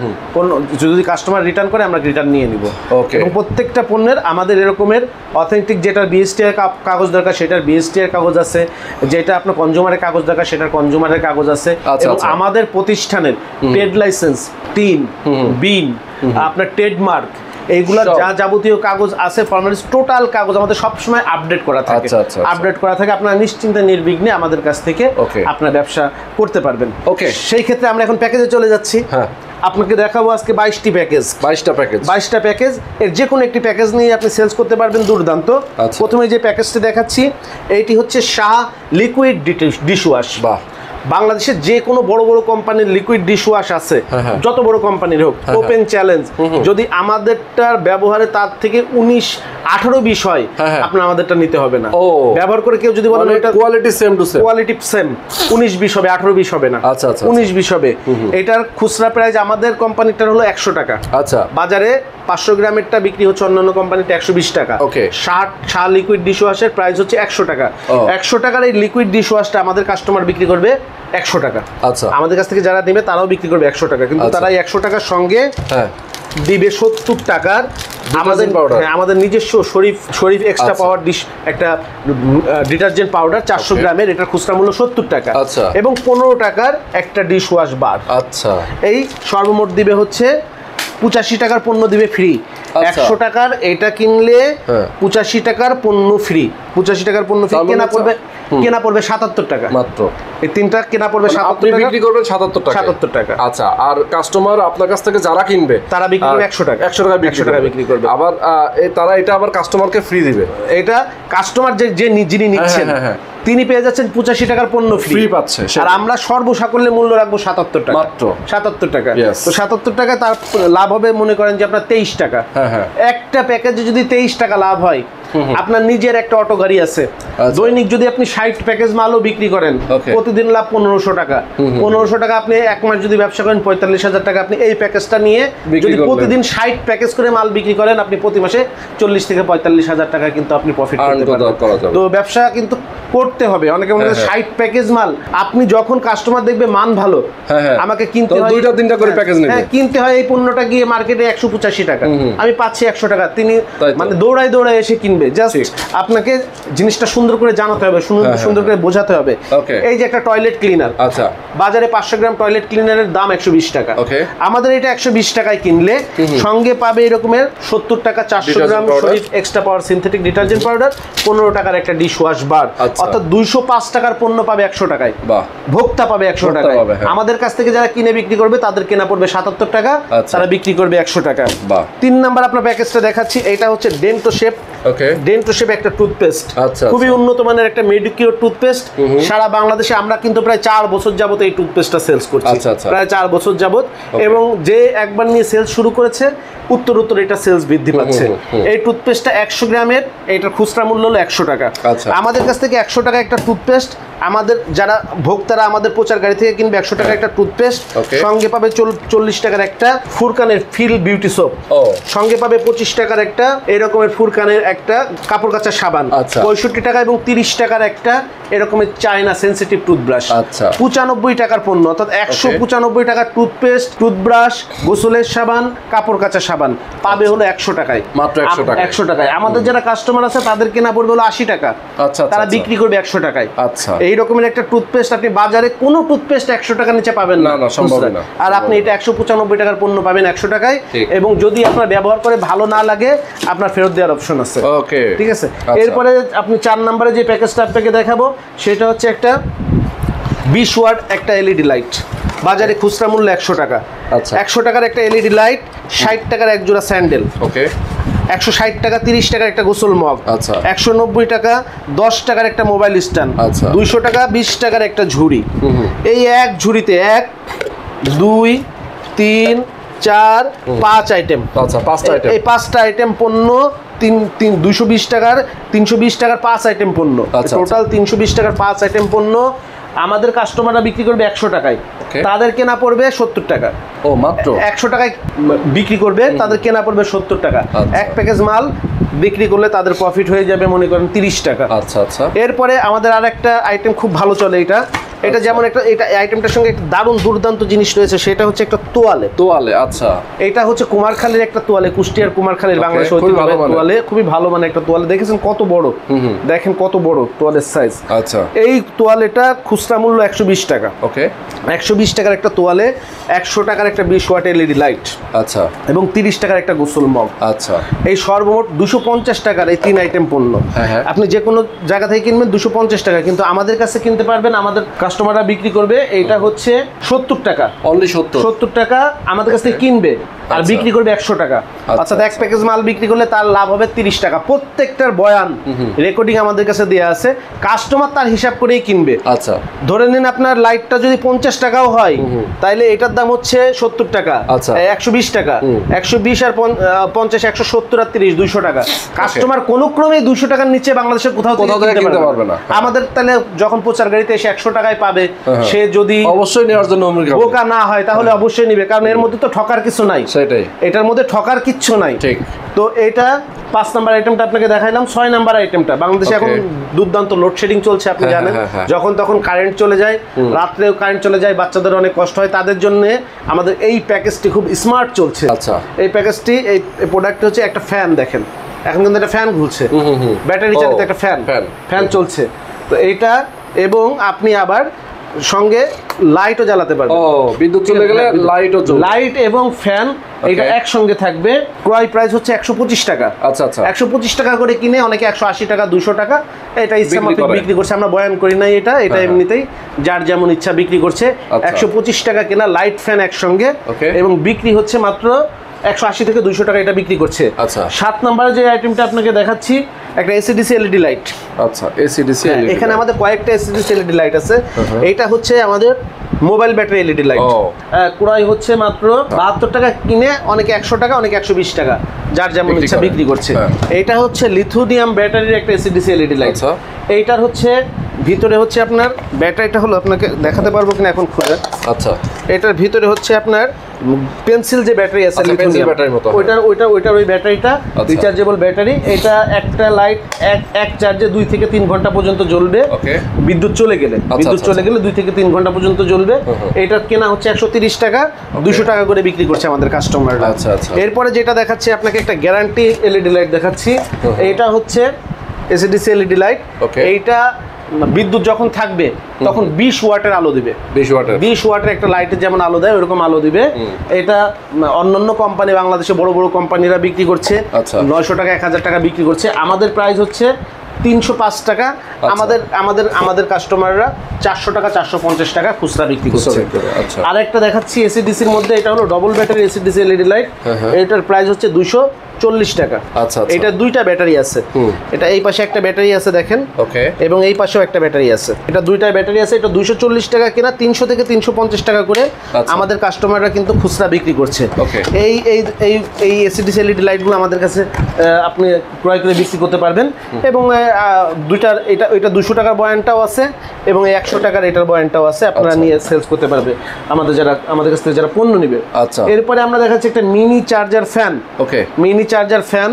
[SPEAKER 1] যদি কাস্টমার রিটার্ন করে, আমরা রিটার্ন নিয়ে নিব।
[SPEAKER 2] ওকে।
[SPEAKER 1] এবং প্রত্যেকটা পণ্যের আমাদের এরকমের অথেন্টিক যেটা বিএসটিআর কাগজ দরকার সেটার বিএসটিআর কাগজ আছে, যেটা আপনার কনজিউমারের কাগজ দরকার সেটার কনজিউমারের কাগজ আছে। এবং আমাদের প্রতিষ্ঠানের ট্রেড লাইসেন্স, টিন, বিন, আপনার ট্রেডমার্ক, এইগুলা যা যাবতীয় কাগজ আছে, ফর্মালিটিস, টোটাল কাগজ আমাদের সবসময় আপডেট করা থাকে। আপডেট করা থাকে, আপনারা নিশ্চিন্তে নির্বিঘ্নে আমাদের কাছ থেকে আপনার ব্যবসা করতে পারবেন।
[SPEAKER 2] ওকে,
[SPEAKER 1] সেই ক্ষেত্রে আমরা এখন প্যাকেজে চলে যাচ্ছি। হ্যাঁ, আপনাকে দেখাবো আজকে 22টা প্যাকেজ। এর যে কোনো একটি প্যাকেজ নিয়ে আপনি সেলস করতে পারবেন দুর্দান্ত। প্রথমে যে প্যাকেজটি দেখাচ্ছি, এইটি হচ্ছে শাহ লিকুইড ডিশওয়াশ। বাহ, বাংলাদেশের যে কোনো বড় বড় কোম্পানির লিকুইড ডিশওয়াশ আছে, যত বড় কোম্পানির হোক, ওপেন চ্যালেঞ্জ, যদি আমাদেরটার ব্যবহারে তার থেকে 19, 18, 20 হয়, আপনার আমাদেরটা নিতে হবে না। ব্যবহার করে কেউ যদি বলেন এটা
[SPEAKER 2] quality same to same,
[SPEAKER 1] quality same, 19, 20 হবে, 18, 20 হবে না। আচ্ছা আচ্ছা, 19, 20 হবে। এটার খুচরা প্রাইস আমাদের কোম্পানিটার হলো 100 টাকা। আচ্ছা, বাজারে 500 গ্রামেরটা বিক্রি হচ্ছে অন্যান্য কোম্পানিতে 120 টাকা। ওকে, শাহ লিকুইড ডিশওয়াশের প্রাইস হচ্ছে 100 টাকা। 100 টাকার এই লিকুইড ডিশওয়াশটা আমাদের কাস্টমার বিক্রি করবে 100 টাকা। আচ্ছা, আমাদের কাছ থেকে যারা নেবে তারাও বিক্রি করবে 100 টাকা, কিন্তু তারা এই 100 টাকার সঙ্গে দিবে 70 টাকার আমাদের নিজস্ব শরীফ এক্সট্রা পাওয়ার একটা ডিটারজেন্ট পাউডার 400 গ্রামের, এটার খুচরা মূল্য 70 টাকা। আচ্ছা, এবং 15 টাকার একটা ডিশ ওয়াশ বার। আচ্ছা, এই সর্বমোট দিবে হচ্ছে 85 টাকার পণ্য দিবে ফ্রি। 100 টাকার এটা কিনলে 85 টাকার পণ্য ফ্রি। 85 টাকার পণ্য ফ্রি, কেনা পড়বে 77 টাকা মাত্র। এই তিনটা কেনা পড়বে 77 টাকা,
[SPEAKER 2] বিক্রি করবেন 77 টাকা। আচ্ছা, আর কাস্টমার আপনার কাছ থেকে যারা কিনবে
[SPEAKER 1] তারা বিক্রি করবে 100 টাকা।
[SPEAKER 2] 100 টাকা বিক্রি করবে। আবার তারা এটা আবার কাস্টমারকে ফ্রি দিবে।
[SPEAKER 1] এটা কাস্টমার যিনি নিচ্ছেন তিনি পেয়ে যাচ্ছেন 85 টাকার পণ্য ফ্রি পাচ্ছে। আর আমরা সর্বসাকল্যে মূল্য রাখবো 77 টাকা মাত্র। 77 টাকা। তো 77 টাকা তার লাভ হবে, মনে করেন যে আপনার 23 টাকা। একটা প্যাকেজে যদি 23 টাকা লাভ হয়, আপনার নিজের একটা অটো গাড়ি আছে, দৈনিক যদি আপনি 60 প্যাকেজ মালও বিক্রি করেন, প্রতিদিন লাভ 1500 টাকা। 1500 টাকা আপনি 1 মাস যদি ব্যবসা করেন 45,000 টাকা। আপনি এই প্যাকেজটা নিয়ে যদি প্রতিদিন 60 প্যাকেজ করে মাল বিক্রি করেন, আপনি প্রতি মাসে 40 থেকে 45,000 টাকা কিন্তু আপনি প্রফিট করতে পারবেন। তো ব্যবসা কিন্তু করতে হবে। অনেকে মনে করে 60 প্যাকেজ মাল, আপনি যখন কাস্টমার দেখবে মান ভালো, আমাকে কিনতে হয় 2-3টা করে প্যাকেজ নেবে, কিনতে হয় এই পণ্যটা গিয়ে মার্কেটে 185 টাকা, আমি পাচ্ছি 100 টাকা, তিনি মানে দৌড়ায় এসে কিনবে। জাস্ট আপনাকে জিনিসটা সুন্দর করে জানাতে হবে, সুন্দর করে বোঝাতে হবে। এই যে একটা টয়লেট ক্লিনার, আচ্ছা, বাজারে 500 গ্রাম টয়লেট ক্লিনারের দাম 120 টাকা। আমাদের এটা 120 টাকায় কিনলে সঙ্গে পাবে এরকমের 70 টাকা 400 gram Sharif extra power synthetic detergent powder, 15 টাকার একটা ডিশ ওয়াশ বার। অর্থাৎ 205 টাকার পণ্য পাবে 100 টাকায়, ভোক্তা পাবে 100 টাকায়। আমাদের কাছ থেকে যারা কিনে বিক্রি করবে তাদের কেনা পড়বে 77 টাকা, তারা বিক্রি করবে 100 টাকা। 3 নাম্বার আপনার প্যাকেজটা দেখাচ্ছি, এটা হচ্ছে ডেন্টোশেপ। ডেন্টোশেপ একটা টুথপেস্ট, খুবই উন্নত মানের একটা মেডিকিওর টুথপেস্ট। সারা বাংলাদেশে আমরা কিন্তু প্রায় 4 বছর যাবত এই টুথপেস্টটা সেলস করছি, প্রায় 4 বছর যাবত। এবং যে একবার নিয়ে সেলস শুরু করেছে, উত্তর এটা সেলস বৃদ্ধি পাচ্ছে। এই টুথপেস্টটা 100 গ্রামের, এটার খুচরা মূল্য হলো 100 টাকা। আমাদের কাছ থেকে 100 টাকা একটা টুথপেস্ট, আমাদের যারা ভোক্তারা আমাদের প্রচার গাড়ি থেকে কিনবে 100 টাকা একটা টুথপেস্ট, সঙ্গে পাবে 40 টাকার একটা ফুরকানের ফিল বিউটি সোপ, সঙ্গে পাবে 25 টাকার একটা এরকমের ফুরকানের একটা কাপড় কাচার সাবান, 65 টাকা এবং 30 টাকার একটা এরকমের চায়না সেন্সিটিভ টুথব্রাশ। 95 টাকার পণ্য, অর্থাৎ 195 টাকার টুথপেস্ট, টুথব্রাশ, গোসলের সাবান, কাপড় কাচার সাবান পাবে হলো 100 টাকায়, মাত্র 100 টাকায়। আমাদের যারা কাস্টমার আছে তাদের কেনা পড়বে হলো 80 টাকা, তারা বিক্রি করবে 100 টাকায়। এই রকমের একটা টুথপেস্ট আপনি বাজারে কোনো টুথপেস্ট 100 টাকার নিচে পাবেন না, সম্ভব না। আর আপনি এটা 195 টাকার পণ্য পাবেন 100 টাকায়। এবং যদি আপনার ব্যবহার করে ভালো না লাগে, আপনার ফেরত দেওয়ার অপশন আছে। ঠিক আছে। এরপরে আপনি 4 নম্বরে যে প্যাকেজটা আপনাকে দেখাবো, সেটা হচ্ছে একটা 20 ওয়াট একটা এলইডি লাইট, বাজারে খুচরা মূল্য 100 টাকা। 100 টাকার একটা এলইডি লাইট, 60 টাকার এক জোড়া স্যান্ডেল, 160 টাকা 30 টাকার একটা গোসল মগ, 190 টাকা 10 টাকার একটা মোবাইল স্ট্যান্ড, 200 টাকা 20 টাকার একটা ঝুড়ি। এই এক ঝুড়িতে 1, 2, 3 4 5 আইটেম।
[SPEAKER 2] আচ্ছা 5টা আইটেম,
[SPEAKER 1] এই 5টা আইটেম পণ্য 220 টাকার 5 আইটেম পণ্য, টোটাল 320 টাকার 5 আইটেম পণ্য আমাদের কাস্টমাররা বিক্রি করবে 100 টাকায়, তাদের কেনা পড়বে 70 টাকা।
[SPEAKER 2] ও মাত্র
[SPEAKER 1] 100 টাকায় বিক্রি করবে, তাদের কেনা পড়বে 70 টাকা। এক প্যাকেজ মাল বিক্রি করলে তাদের প্রফিট হয়ে যাবে মনে করেন 30 টাকা।
[SPEAKER 2] আচ্ছা আচ্ছা।
[SPEAKER 1] এরপরে আমাদের আরেকটা আইটেম খুব ভালো চলে, এটা যেমন একটা এটা আইটেমটার সঙ্গে একটা দারুণ দুর্দান্ত জিনিস রয়েছে, সেটা হচ্ছে একটা তোয়ালে। আচ্ছা, এটা হচ্ছে কুমারখালীর একটা তোয়ালে, কুষ্টিয়ার কুমারখালীর বাংলাদেশ ঐতিহ্যবাহী তোয়ালে, খুবই ভালো মানে একটা তোয়ালে। দেখেছেন কত বড়, দেখেন কত বড় তোয়ালের সাইজ।
[SPEAKER 2] আচ্ছা,
[SPEAKER 1] এই তোয়ালেটা খুচরা মূল্য 120 টাকা। ওকে, 120 টাকার একটা তোয়ালে, 100 টাকার একটা 20 ওয়াট এলইডি লাইট। আচ্ছা, এবং 30 টাকার একটা গোসল মগ। আচ্ছা, এই সর্বমোট 250 টাকার এই 3 আইটেম পণ্য। আপনি যে কোনো জায়গা থেকে কিনবেন 250 টাকা, কিন্তু আমাদের কাছে কিনতে পারবেন, আমাদের কাস্টমাররা বিক্রি করবে এইটা হচ্ছে 70 টাকা, অনলি 70 টাকা আমাদের কাছ থেকে কিনবে আর বিক্রি করবে 100 টাকা। আচ্ছা, এক প্যাকেজ মাল বিক্রি করলে তার লাভ হবে 30 টাকা। প্রত্যেকটার বয়ান রেকর্ডিং আমাদের কাছে দেওয়া আছে, কাস্টমার তার হিসাব করেই কিনবে। আচ্ছা, ধরে নিন আপনার লাইটটা যদি 50 টাকাও হয়, তাইলে এটার দাম হচ্ছে 70 টাকা। আচ্ছা, 120 টাকা, 120 আর 50, 170 আর 30, 200 টাকা। কাস্টমার কোনো ক্রমেই 200 টাকার নিচে বাংলাদেশের কোথাও কিনতে পারবে না। আমাদের তাহলে যখন প্রচার গাড়িতে এসে 100 টাকায় পাবে, সে যদি অবশ্যই নেওয়ার জন্য বোকা না হয় তাহলে অবশ্যই নিবে, কারণ এর মধ্যে তো ঠকার কিছু নাই। সেটাই, এটার মধ্যে ঠকার কিচ্ছু নাই। ঠিক, তো এটা 5 নাম্বার আইটেমটা আপনাকে দেখাইলাম। 6 নাম্বার আইটেমটা, বাংলাদেশে এখন দুর্দান্ত লোডশেডিং চলছে, আপনি জানেন। যখন তখন কারেন্ট চলে যায়, রাত্রেও কারেন্ট চলে যায়, বাচ্চাদের অনেক কষ্ট হয়, তাদের জন্য আমাদের এই প্যাকেজটি খুব স্মার্ট চলছে। আচ্ছা, এই প্যাকেজটি, এই প্রোডাক্টটি হচ্ছে একটা ফ্যান। দেখেন এখন কিন্তু একটা ফ্যান ঘুরছে, ব্যাটারি চালিত একটা ফ্যান চলছে। তো এইটা, এবং আপনি আবার সঙ্গে লাইটও জ্বালাতে পারবেন। বিদ্যুৎ চলে গেলে লাইট এবং ফ্যান এটা একসঙ্গে থাকবে। ক্রয় প্রাইস হচ্ছে 125 টাকা। আচ্ছা আচ্ছা, 125 টাকা করে কিনে অনেকে 180 টাকা, 200 টাকা এটা ইচ্ছা মতো বিক্রি করছে। আমরা বয়ান করি নাই এটা এমনিতেই যার যেমন ইচ্ছা বিক্রি করছে। 125 টাকা কেনা লাইট ফ্যান একসঙ্গে, এবং বিক্রি হচ্ছে মাত্র 180 থেকে 200 টাকা এটা বিক্রি করছে। আচ্ছা, 7 নম্বরে যে আইটেমটা আপনাকে দেখাচ্ছি, একটা এসিডিসি এলইডি লাইট। আচ্ছা, এসিডিসি এলইডি, এখানে আমাদের কয়েকটা এসিডিসি এলইডি লাইট আছে। এইটা হচ্ছে আমাদের মোবাইল ব্যাটারি এলইডি লাইট। ক্রয় হচ্ছে মাত্র 72 টাকা কিনে, অনেকে 100 টাকা, অনেকে 120 টাকা, যার যেমন ইচ্ছা বিক্রি করছে। এইটা হচ্ছে লিথিয়াম ব্যাটারির একটা এসিডিসি এলইডি লাইট। এইটার হচ্ছে ভিতরে হচ্ছে আপনার ব্যাটারিটা হলো, আপনাকে দেখাতে পারবো কিনা এখন খুলে। আচ্ছা, এটার ভিতরে হচ্ছে আপনার পেন্সিল যে ব্যাটারি আছে, লিথিয়াম ব্যাটারির মতো, ওইটার ওই ব্যাটারিটা রিচার্জেবল ব্যাটারি। এটা একটা লাইট এক চার্জে 2 থেকে 3 ঘন্টা পর্যন্ত জ্বলবে। বিদ্যুৎ চলে গেলে 2 থেকে 3 ঘন্টা পর্যন্ত জ্বলবে। এটা কেনা হচ্ছে 130 টাকা, 200 টাকা করে বিক্রি করছে আমাদের কাস্টমাররা। আচ্ছা আচ্ছা, এরপরে যেটা দেখাচ্ছি আপনাকে, একটা গ্যারান্টি এলইডি লাইট দেখাচ্ছি। এটা হচ্ছে এসিডিসি এলইডি লাইট। এইটা বিদ্যুৎ যখন থাকবে তখন 20 ওয়াটের আলো দিবে। 20 ওয়াটের একটা লাইটের যেমন আলো দেয় ওরকম আলো দিবে। এটা অন্যান্য কোম্পানি, বাংলাদেশে বড় বড় কোম্পানিরা বিক্রি করছে 900 টাকা, 1000 টাকা বিক্রি করছে। আমাদের প্রাইস হচ্ছে 305 টাকা। আমাদের কাস্টমাররা 400 টাকা, 450 টাকা খুচরা বিক্রি করছে। আর একটা দেখাচ্ছি এসিডিসির মধ্যে, এটা হলো double battery AC DC LED light. এটার প্রাইস হচ্ছে 240 টাকা। আচ্ছা, এটা 2টা ব্যাটারি আছে। এটা এই পাশে একটা ব্যাটারি আছে দেখেন, এবং এই পাশেও একটা ব্যাটারি আছে। এটা 2টা ব্যাটারি আছে। এটা 240 টাকা কেনা, 300 থেকে 350 টাকা করে আমাদের কাস্টমাররা কিন্তু খুচরা বিক্রি করছে। এই এই এই এই এসিডিসি এলইডি লাইটগুলো আমাদের কাছে আপনি ক্রয় করে বিক্রি করতে পারবেন। এবং দুইটার এটা 200 টাকার বয়ানটাও আছে, এবং এই 100 টাকার এটার বয়ানটাও আছে। আপনারা নিয়ে সেলস করতে পারবে আমাদের কাছ থেকে যারা পণ্য নেবে। আচ্ছা, এরপরে আমরা দেখাচ্ছি একটা mini charger fan. Mini charger fan,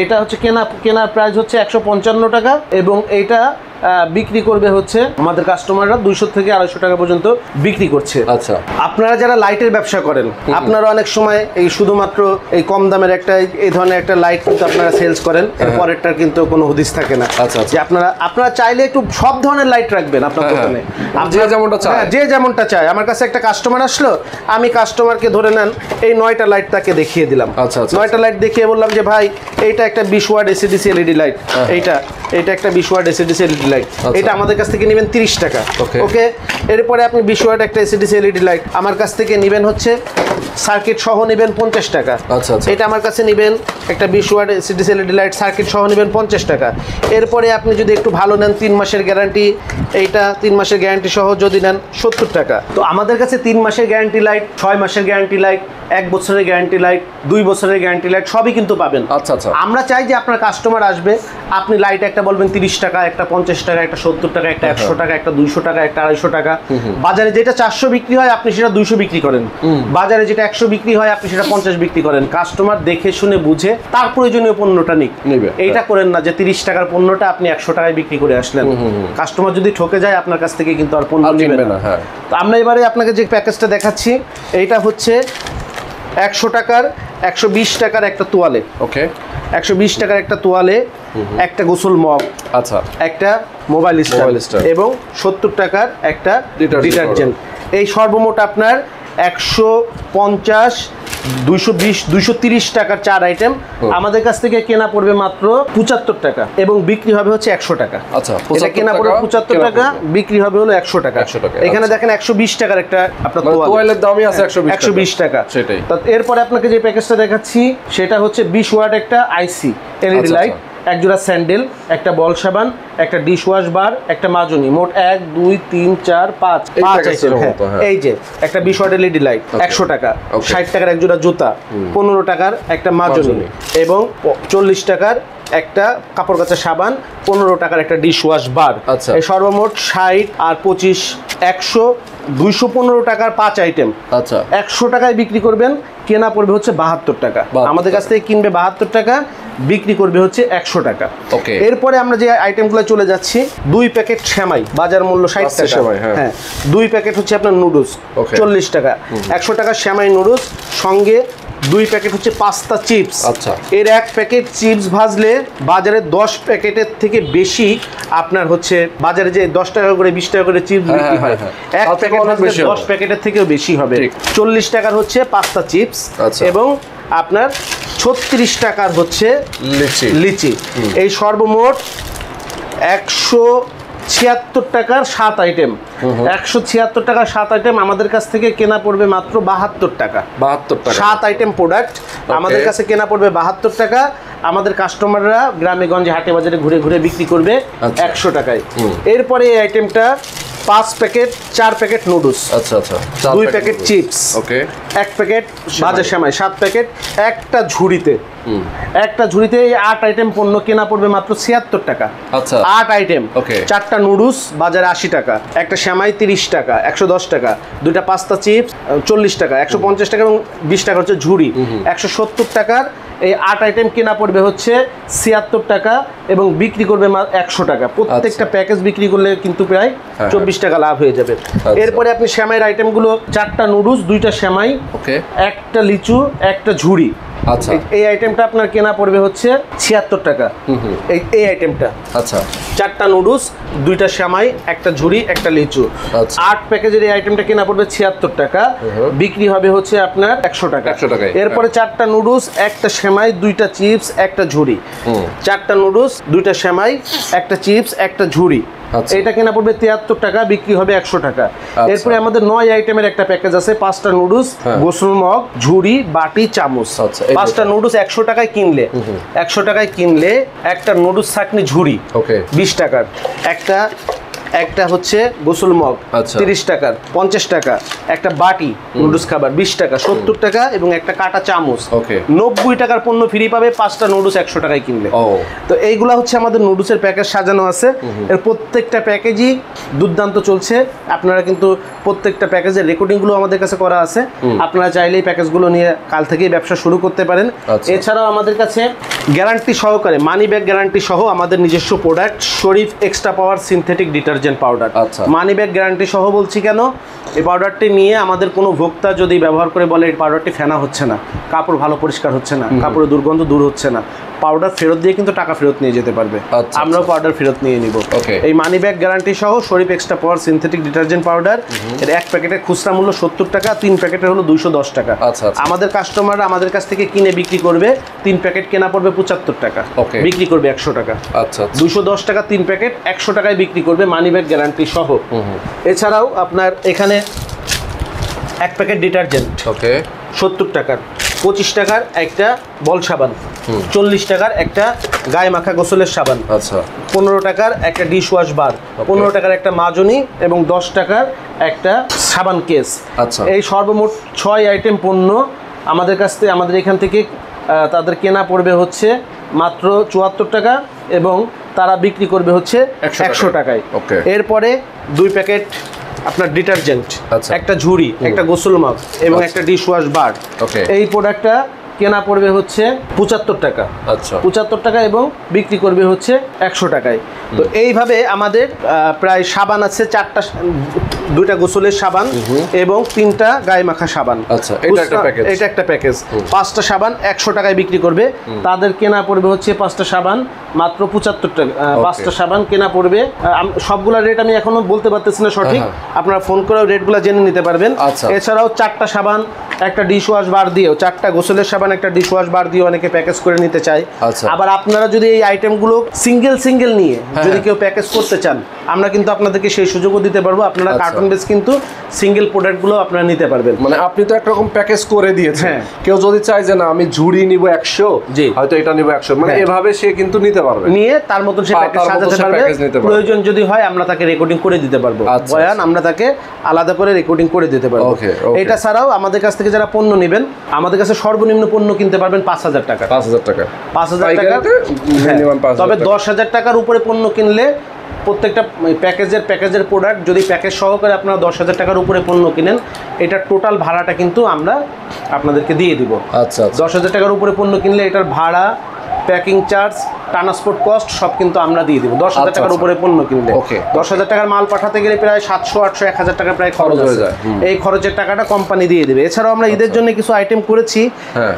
[SPEAKER 1] এটা হচ্ছে কেনার প্রাইস হচ্ছে 155 টাকা, এবং এইটা বিক্রি করবে হচ্ছে আমাদের কাস্টমাররা 200 থেকে 250 টাকা পর্যন্ত বিক্রি করছে। আচ্ছা, আপনারা যারা লাইটের ব্যবসা করেন, আপনারা অনেক সময় এই শুধুমাত্র এই কম দামের একটা এই ধরনের একটা লাইট কিন্তু আপনারা সেলস করেন, পরেরটার কিন্তু কোনো হদিস থাকে না। আচ্ছা, যে আপনারা চাইলে একটু সব ধরনের লাইট রাখবেন আপনার দোকানে, যে যেমনটা চায়। আমার কাছে একটা কাস্টমার আসলো, আমি কাস্টমারকে ধরে নেন এই 9টা লাইট তাকে দেখিয়ে দিলাম। আচ্ছা, 9টা লাইট দেখিয়ে বললাম যে ভাই এইটা একটা 20 ওয়াট এসিডিসি এলইডি লাইট, এইটা একটা 20 ওয়াট এসিডিসি এলইডি লাইট, এটা আমাদের কাছ থেকে নেবেন 30 টাকা। ওকে, এরপরে আপনি 20 ওয়াট একটা এসিডিসি এলইডি লাইট আমার কাছ থেকে নেবেন হচ্ছে সার্কিট সহ নেবেন 50 টাকা।
[SPEAKER 2] আচ্ছা আচ্ছা।
[SPEAKER 1] এটা আমার কাছে নেবেন একটা 20 watt CDC LED light circuit সহ নেবেন 50 টাকা। এরপরে আপনি যদি একটু ভালো নেন 3 মাসের গ্যারান্টি, এইটা 3 মাসের গ্যারান্টি সহ যদি নেন 70 টাকা। তো আমাদের কাছে 3 মাসের গ্যারান্টি লাইট, 6 মাসের গ্যারান্টি লাইট, 1 বছরের গ্যারান্টি লাইট, 2 বছরের গ্যারান্টি লাইট সবই কিন্তু পাবেন।
[SPEAKER 2] আচ্ছা আচ্ছা।
[SPEAKER 1] আমরা চাই যে আপনার কাস্টমার আসবে, আপনি লাইট একটা বলবেন 30 টাকা, একটা 50 টাকা, একটা 70 টাকা, একটা 100 টাকা, একটা 200 টাকা, একটা 250 টাকা। বাজারে যেটা 400 বিক্রি হয় আপনি সেটা 200 বিক্রি করেন, বাজারে যেটা 100 বিক্রি হয় আপনি সেটা 50 বিক্রি করেন। কাস্টমার দেখে শুনে বুঝে তার প্রয়োজনীয় পণ্যটা নিক, এইটা করেন না যে 30 টাকার পণ্যটা আপনি 100 টাকায় বিক্রি করে আসলেন। কাস্টমার যদি ঠকে যায় আপনার কাছ থেকে কিন্তু আর পণ্য নেবে না। তো আমরা এবারে আপনাকে যে প্যাকেজটা দেখাচ্ছি এইটা হচ্ছে 100 টাকার 120 টাকার একটা তোয়ালে।
[SPEAKER 2] ওকে।
[SPEAKER 1] 120 টাকার একটা তোয়ালে, একটা গোসল মগ,
[SPEAKER 2] আচ্ছা,
[SPEAKER 1] একটা মোবাইল স্ট্যান্ড এবং 70 টাকার একটা ডিটারজেন্ট। এই সর্বমোট আপনার 150, 220, 230 টাকার 4 আইটেম আমাদের কাছ থেকে কেনা পড়বে মাত্র 75 টাকা এবং বিক্রি হবে হচ্ছে 100 টাকা।
[SPEAKER 2] আচ্ছা,
[SPEAKER 1] এটা কেনা পড়বে 75 টাকা, বিক্রি হবে হলো 100 টাকা। এখানে দেখেন 120 টাকার একটা আপনার
[SPEAKER 2] তোয়ালের দামই আছে
[SPEAKER 1] 120 টাকা।
[SPEAKER 2] সেটাই।
[SPEAKER 1] তো এরপরে আপনাকে যে প্যাকেজটা দেখাচ্ছি সেটা হচ্ছে 20 ওয়াট একটা আইসি এলইডি লাইট, এক জোড়া স্যান্ডেল, একটা বল সাবান, একটা ডিশ ওয়াশ বার, একটা মাজনি, মোট 1 2 3 4 5 আইটেম। এই যে একটা 20 ওয়াট এলইডি লাইট 100 টাকা, 60 টাকার এক জোড়া জুতা, 15 টাকার একটা মাজনি এবং 40 টাকার একটা কাপড় কাচা সাবান, 15 টাকার একটা ডিশ ওয়াশ বার। এই সর্বমোট 60 আর 25 100 215 টাকার 5 আইটেম।
[SPEAKER 2] আচ্ছা,
[SPEAKER 1] 100 টাকায় বিক্রি করবেন, কেনা পড়বে হচ্ছে 72 টাকা। আমাদের কাছ থেকে কিনবে 72 টাকা, বিক্রি করবে হচ্ছে 100 টাকা।
[SPEAKER 2] ওকে।
[SPEAKER 1] এরপরে আমরা যে আইটেমগুলো চলে যাচ্ছি, 2 প্যাকেট সেমাই, বাজার মূল্য 60 টাকা। হ্যাঁ, 2 প্যাকেট হচ্ছে আপনার নুডলস 40 টাকা। 100 টাকার সেমাই নুডলস, সঙ্গে 2 প্যাকেট হচ্ছে পাস্তা চিপস।
[SPEAKER 2] আচ্ছা,
[SPEAKER 1] এর 1 প্যাকেট চিপস ভাজলে বাজারে 10 প্যাকেটের থেকে বেশি আপনার হচ্ছে, বাজারে যে 10 টাকা করে 20 টাকা করে চিপস বিক্রি হয়, 1 প্যাকেট ভাজলে 10 প্যাকেটের থেকেও বেশি হবে। 40 টাকার হচ্ছে পাস্তা চিপস এবং আপনার 36 টাকার হচ্ছে লিচি। এই সর্বমোট 176 টাকার 7 আইটেম। 176 টাকার 7 আইটেম আমাদের কাছ থেকে কেনা পড়বে মাত্র 72 টাকা। 7 আইটেম প্রোডাক্ট আমাদের কাছে কেনা পড়বে 72 টাকা। আমাদের কাস্টমাররা গ্রামে গঞ্জে হাটে বাজারে ঘুরে ঘুরে বিক্রি করবে 100 টাকায়। এরপরে এই আইটেমটা 5 প্যাকেট 4 প্যাকেট নুডলস,
[SPEAKER 2] আচ্ছা আচ্ছা,
[SPEAKER 1] 2 প্যাকেট চিপস, ওকে, 1 প্যাকেট ভাজা সেমাই, 7 প্যাকেট, একটা ঝুড়িতে এই 8 আইটেম পণ্য কেনা পড়বে মাত্র 76 টাকা।
[SPEAKER 2] আচ্ছা,
[SPEAKER 1] 8 আইটেম, 4টা নুডলস বাজারে 80 টাকা, একটা সেমাই 30 টাকা, 110 টাকা, 2টা পাস্তা চিপস 40 টাকা, 150 টাকা এবং 20 টাকা হচ্ছে ঝুড়ি। 170 টাকার এই 8 আইটেম কেনা পড়বে হচ্ছে 76 টাকা এবং বিক্রি করবে 100 টাকা। প্রত্যেকটা প্যাকেজ বিক্রি করলে কিন্তু প্রায় 24 টাকা লাভ হয়ে যাবে। এরপরে আপনি সেমাইয়ের আইটেমগুলো, 4টা নুডলস, 2টা সেমাই, একটা লিচু, একটা ঝুড়ি। আচ্ছা, এই আইটেমটা আপনার কেনা পড়বে হচ্ছে 76 টাকা। এই আইটেমটা, আচ্ছা, 4টা নুডলস, 2টা সেমাই, একটা ঝুড়ি, একটা লিচু, 8 প্যাকেজের এই আইটেমটা কেনা পড়বে 76 টাকা, বিক্রি হবে হচ্ছে আপনার 100 টাকা। এরপরে 4টা নুডলস, একটা সেমাই, 2টা চিপস, একটা ঝুড়ি, 4টা নুডলস, 2টা সেমাই, একটা চিপস, একটা ঝুড়ি, এটা কেনা পড়বে 73 টাকা, বিক্রি হবে 100 টাকা। এরপরে আমাদের 9 আইটেমের একটা প্যাকেজ আছে, 5টা নুডলস, গোসল মগ, ঝুড়ি, বাটি, চামচ। 5টা নুডলস 100 টাকায় কিনলে, 100 টাকায় কিনলে একটা নুডলস ছাঁকনি ঝুড়ি 20 টাকার, একটা হচ্ছে গোসল মগ 30 টাকার, 50 টাকা, একটা বাটি নুডলস খাবার 20 টাকা, 70 টাকা এবং একটা কাটা চামচ 90 টাকার পণ্য ফ্রি পাবে 5টা নুডলস 100 টাকায় কিনলে। তো এইগুলা হচ্ছে আমাদের নুডলসের প্যাকেজ সাজানো আছে। এর প্রত্যেকটা প্যাকেজই দুর্দান্ত চলছে। আপনারা কিন্তু প্রত্যেকটা প্যাকেজের রেকর্ডিংগুলো আমাদের কাছে করা আছে, আপনারা চাইলেই প্যাকেজগুলো নিয়ে কাল থেকেই ব্যবসা শুরু করতে পারেন। এছাড়াও আমাদের কাছে গ্যারান্টি সহকারে, মানি ব্যাগ গ্যারান্টি সহ আমাদের নিজস্ব product Sharif extra power synthetic detergent powder. Money back guarantee সহ বলছি কেন, এই পাউডারটি নিয়ে আমাদের কোনো ভোক্তা যদি ব্যবহার করে বলে এই পাউডারটি ফেনা হচ্ছে না, কাপড় ভালো পরিষ্কার হচ্ছে না, কাপড়ের দুর্গন্ধ দূর হচ্ছে না, পাউডার ফেরত দিয়ে কিন্তু টাকা ফেরত নিয়ে যেতে পারবে। আমরাও পাউডার ফেরত নিয়ে নিব। এই মানি ব্যাগ গ্যারান্টি সহ Sharif extra power synthetic detergent powder, এর 1 প্যাকেটের খুচরা মূল্য 70 টাকা, 3 প্যাকেটের হলো 210 টাকা। আমাদের কাস্টমাররা আমাদের কাছ থেকে কিনে বিক্রি করবে, 3 প্যাকেট কেনা পড়বে 75 টাকা, বিক্রি করবে 100 টাকা। 210 টাকা 3 প্যাকেট, 100 টাকায় বিক্রি করবে মানি ব্যাগ গ্যারান্টি সহ। এছাড়াও আপনার এখানে 1 প্যাকেট ডিটারজেন্ট, 70 টাকার, 25 টাকার একটা বল সাবান, 40 টাকার একটা গায়ে মাখা গোসলের সাবান,
[SPEAKER 2] আচ্ছা
[SPEAKER 1] 15 টাকার একটা ডিশ ওয়াশ বার, 15 টাকার একটা মাজনি এবং 10 টাকার একটা সাবান কেস।
[SPEAKER 2] আচ্ছা।
[SPEAKER 1] এই সর্বমোট 6 আইটেম পণ্য আমাদের কাছ থেকে, আমাদের এখান থেকে তাদের কেনা পড়বে হচ্ছে মাত্র 74 টাকা এবং তারা বিক্রি করবে হচ্ছে 100 টাকায়। এরপরে 2 প্যাকেট আপনার ডিটারজেন্ট, একটা ঝুড়ি, একটা গোসল মাপ এবং একটা ডিশ ওয়াশ বার, এই প্রোডাক্টটা কেনা পড়বে হচ্ছে 75 টাকা।
[SPEAKER 2] আচ্ছা
[SPEAKER 1] 75 টাকা এবং বিক্রি করবে হচ্ছে 100 টাকায়। তো এইভাবে আমাদের প্রায় সাবান আছে 4টা, 2টা গোসলের সাবান এবং 3টা গায়ে মাখা সাবান।
[SPEAKER 2] আচ্ছা এটা
[SPEAKER 1] একটা প্যাকেজ। 5টা সাবান 100 টাকায় বিক্রি করবে, তাদের কেনা পড়বে হচ্ছে 5টা সাবান মাত্র 75 টাকা। 5টা সাবান কেনা পড়বে, সবগুলা রেট আমি এখনো বলতে পারতেছি না সঠিক, আপনারা ফোন করেও রেটগুলো জেনে নিতে পারবেন। এছাড়াও 4টা সাবান একটা ডিশ ওয়াশ বার দিয়েও, 4টা গোসলের সাবান একটা ডিশ ওয়াশ বার দিয়ে অনেকে প্যাকেজ করে নিতে চায়। আবার আপনারা যদি এই আইটেমগুলো সিঙ্গেল নিয়ে যদি কেউ প্যাকেজ করতে চান, আমরা কিন্তু আপনাদেরকে সেই সুযোগও দিতে পারবো। আপনারা কার্টন বেস কিন্তু সিঙ্গেল প্রোডাক্টগুলো আপনারা নিতে পারবেন।
[SPEAKER 2] মানে আপনি তো একরকম প্যাকেজ করে দিয়েছেন, কেউ যদি চায় যে না আমি ঝুড়ি নিব 100, হয়তো এটা নিব 100, মানে এভাবে সে কিন্তু নিতে পারবে,
[SPEAKER 1] নিয়ে তার মতন সে প্যাকেজ সাজাতে পারবে। প্রয়োজন যদি হয় আমরা তাকে রেকর্ডিং করে দিতে পারবো, বয়ান আমরা তাকে আলাদা করে রেকর্ডিং করে দিতে পারবো। এটা ছাড়াও আমাদের কাছ থেকে যারা পণ্য নেবেন, আমাদের কাছে সর্বনিম্ন পণ্য কিনতে পারবেন 5000 টাকা।
[SPEAKER 2] 5000 টাকা,
[SPEAKER 1] 5000 টাকা, তবে 10,000 টাকার উপরে পণ্য কিনলে প্রত্যেকটা প্যাকেজের প্রোডাক্ট যদি প্যাকেজ সহকারে আপনারা 10,000 টাকার উপরে পণ্য কিনেন, এটার টোটাল ভাড়াটা কিন্তু আমরা আপনাদেরকে দিয়ে দিব।
[SPEAKER 2] আচ্ছা
[SPEAKER 1] 10,000 টাকার উপরে পণ্য কিনলে এটার ভাড়া, প্যাকিং চার্জ, ট্রান্সপোর্ট কস্ট সব কিন্তু আমরা দিয়ে দিব। 10,000 টাকার উপরে পণ্য কিনলে 10,000 টাকার মাল পাঠাতে গেলে প্রায় 700, 800, 1000 টাকা প্রায় খরচ হয়ে যায়। এই খরচের টাকাটা কোম্পানি দিয়ে দেবে। এছাড়াও আমরা ঈদের জন্য কিছু আইটেম করেছি,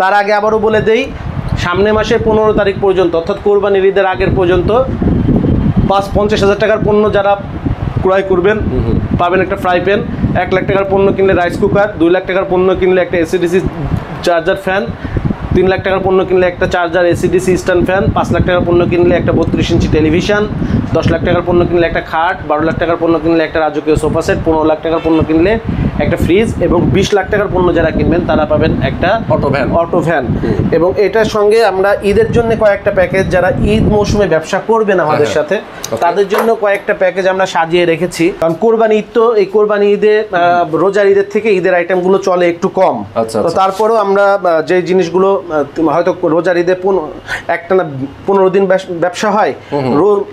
[SPEAKER 1] তার আগে আবারও বলে দেই, সামনে মাসের 15 তারিখ পর্যন্ত, অর্থাৎ কোরবানির ঈদের আগের পর্যন্ত 50,000 টাকার পণ্য যারা ক্রয় করবেন পাবেন একটা ফ্রাই প্যান, 1 লাখ টাকার পণ্য কিনলে রাইস কুকার, 2 লাখ টাকার পণ্য কিনলে একটা এসিডিসি চার্জার ফ্যান, 3 লাখ টাকার পণ্য কিনলে একটা charger AC DC stand fan, 5 lakh টাকার পণ্য কিনলে একটা 32 ইঞ্চি টেলিভিশন, 10 লাখ টাকার পণ্য কিনলে একটা খাট, 12 লাখ টাকার পণ্য কিনলে একটা রাজকীয় সোফা সেট, 15 লাখ টাকার পণ্য কিনলে একটা ফ্রিজ এবং 20 লাখ টাকার পণ্য যারা কিনবেন তারা পাবেন একটা অটো ভ্যান। এবং এটার সঙ্গে আমরা ঈদের জন্য কয়েকটা প্যাকেজ, যারা ঈদ মৌসুমে ব্যবসা করবেন আমাদের সাথে, তাদের জন্য কয়েকটা প্যাকেজ আমরা সাজিয়ে রেখেছি। কারণ কোরবানি ঈদ তো, এই কোরবানি ঈদে রোজার ঈদের থেকে ঈদের আইটেমগুলো চলে একটু কম, তো তারপরেও আমরা যে জিনিসগুলো হয়তো রোজার ঈদে একটা না 15 দিন ব্যবসা হয়,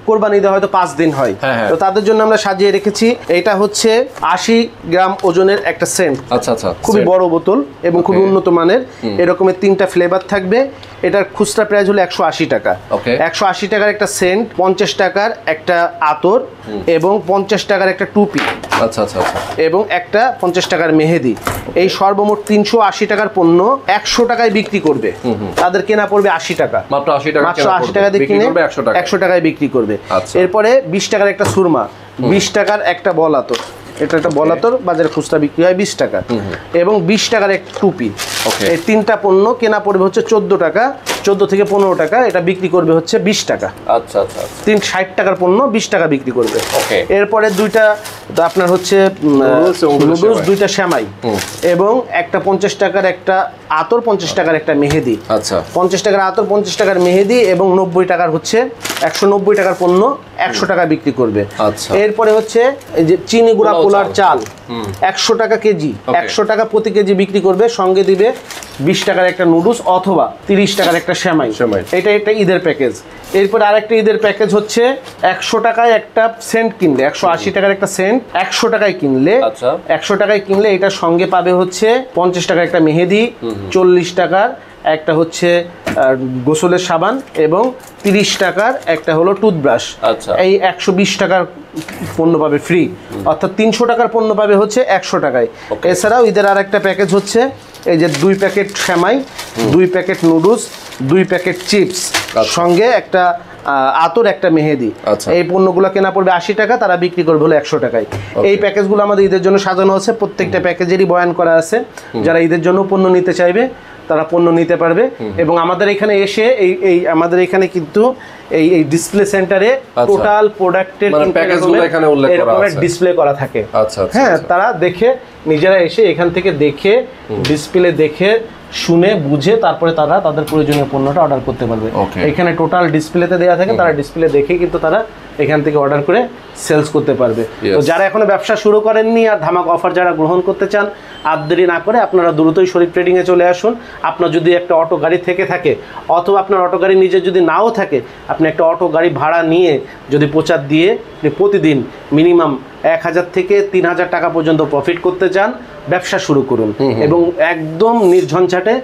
[SPEAKER 1] কোরবানি ঈদে হয়তো 5 দিন হয়, তো তাদের জন্য আমরা সাজিয়ে রেখেছি। এটা হচ্ছে 80 গ্রাম ওজনের একটা সেন্ট, খুবই বড় বোতল এবং খুবই উন্নত মানের, এরকমের 3টা ফ্লেভার থাকবে। এটার খুচরা প্রাইস হলো 180 টাকা। 180 টাকার একটা সেন্ট, 50 টাকার একটা আতর এবং 50 টাকার একটা টুপি, এবং একটা 50 টাকার মেহেদি। এই সর্বমোট 380 টাকার পণ্য 100 টাকায় বিক্রি করবে, তাদের কেনা পড়বে 80 টাকা, মাত্র 80 টাকা দিয়ে কিনে 100 টাকায় বিক্রি করবে। এরপরে 20 টাকার একটা সুরমা, 20 টাকার একটা বল আতর, এটা একটা বলাতর বাজারে খুচরা বিক্রি হয় 20 টাকা, এবং 20 টাকার একটা টুপি। এই 3টা পণ্য কেনা পড়বে হচ্ছে 14 টাকা, 14 থেকে 15 টাকা, এটা বিক্রি করবে হচ্ছে 20 টাকা। 60 টাকার পণ্য 20 টাকা বিক্রি করবে। এরপরে 2টা আপনার হচ্ছে নুডলস, 2টা সেমাই এবং একটা 50 টাকার একটা আতর, 50 টাকার একটা মেহেদি। 50 টাকার আতর, 50 টাকার মেহেদি এবং 90 টাকার হচ্ছে 190 টাকার পণ্য 100 টাকা বিক্রি করবে। এরপরে হচ্ছে এই যে চিনি গুঁড়া পোলার চাল 100 টাকা কেজি, 100 টাকা প্রতি কেজি বিক্রি করবে, সঙ্গে দিবে 20 টাকার একটা নুডলস অথবা 30 টাকার একটা সেমাই। এটা একটা ঈদের প্যাকেজ। এরপর আরেকটা ঈদের প্যাকেজ হচ্ছে 100 টাকায় একটা সেন্ট কিনলে, 180 টাকার একটা সেন্ট 100 টাকায় কিনলে, 100 টাকায় কিনলে এটার সঙ্গে পাবে হচ্ছে 50 টাকার একটা মেহেদি, 40 টাকার একটা হচ্ছে গোসলের সাবান এবং 30 টাকার একটা হলো টুথব্রাশ। এই 120 টাকার পণ্য পাবে ফ্রি, অর্থাৎ 300 টাকার পণ্য পাবে হচ্ছে 100 টাকায়। এছাড়াও ঈদের আর একটা প্যাকেজ হচ্ছে এই যে 2 প্যাকেট সেমাই, 2 প্যাকেট নুডলস, 2 প্যাকেট চিপস, সঙ্গে একটা আতর, একটা মেহেদি। এই পণ্যগুলো কেনা পড়বে 80 টাকা, তারা বিক্রি করবে হলো 100 টাকায়। এই প্যাকেজগুলো আমাদের ঈদের জন্য সাজানো আছে, প্রত্যেকটা প্যাকেজেরই বয়ান করা আছে। যারা ঈদের জন্য পণ্য নিতে চাইবে তারা পণ্য নিতে পারবে। এবং আমাদের এখানে এসে এই আমাদের এখানে কিন্তু এই ডিসপ্লে সেন্টারে টোটাল প্রোডাক্টের ডিসপ্লে করা থাকে। হ্যাঁ, তারা দেখে নিজেরা এসে এখান থেকে দেখে ডিসপ্লে দেখে শুনে বুঝে তারপরে তারা তাদের প্রয়োজনীয় পণ্যটা অর্ডার করতে পারবে। এখানে টোটাল ডিসপ্লেতে দেওয়া থাকে, তারা ডিসপ্লে দেখে কিন্তু তারা এখান থেকে অর্ডার করে সেলস করতে পারবে। তো যারা এখনো ব্যবসা শুরু করেননি আর ধামাক অফার যারা গ্রহণ করতে চান, আর দেরি না করে আপনারা দ্রুতই শরীফ ট্রেডিংয়ে চলে আসুন। আপনার যদি একটা অটো গাড়ি থেকে থাকে অথবা আপনার অটো গাড়ি নিজে যদি নাও থাকে, আপনি একটা অটো গাড়ি ভাড়া নিয়ে যদি প্রচার দিয়ে প্রতিদিন মিনিমাম 1000 থেকে 3000 টাকা পর্যন্ত প্রফিট করতে চান, ব্যবসা শুরু করুন। এবং একদম নির্ঝঞ্ঝাটে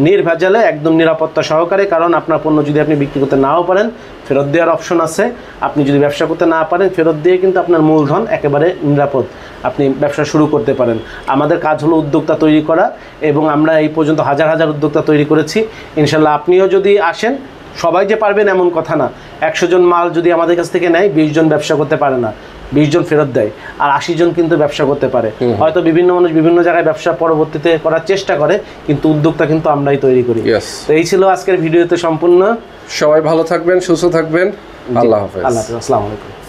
[SPEAKER 1] নির্ভেজালে একদম নিরাপত্তা সহকারে, কারণ আপনার পণ্য যদি আপনি বিক্রি করতে নাও পারেন ফেরত দেওয়ার অপশন আছে। আপনি যদি ব্যবসা করতে না পারেন ফেরত দিয়ে কিন্তু আপনার মূলধন একেবারে নিরাপদ, আপনি ব্যবসা শুরু করতে পারেন। আমাদের কাজ হলো উদ্যোক্তা তৈরি করা, এবং আমরা এই পর্যন্ত হাজার হাজার উদ্যোক্তা তৈরি করেছি। ইনশাল্লাহ আপনিও যদি আসেন, সবাই যে পারবেন এমন কথা না। 100 জন মাল যদি আমাদের কাছ থেকে নেয় 20 জন ব্যবসা করতে পারে না, 20 জন ফেরত দেয়, আর 80 জন কিন্তু ব্যবসা করতে পারে। হয়তো বিভিন্ন মানুষ বিভিন্ন জায়গায় ব্যবসা পরবর্তীতে করার চেষ্টা করে, কিন্তু উদ্যোক্তা কিন্তু আমরাই তৈরি করি। তো এই ছিল আজকের ভিডিওতে সম্পূর্ণ।
[SPEAKER 2] সবাই ভালো থাকবেন, সুস্থ থাকবেন। আল্লাহ হাফেজ।
[SPEAKER 1] আল্লাহ হাফেজ। আসসালামু আলাইকুম।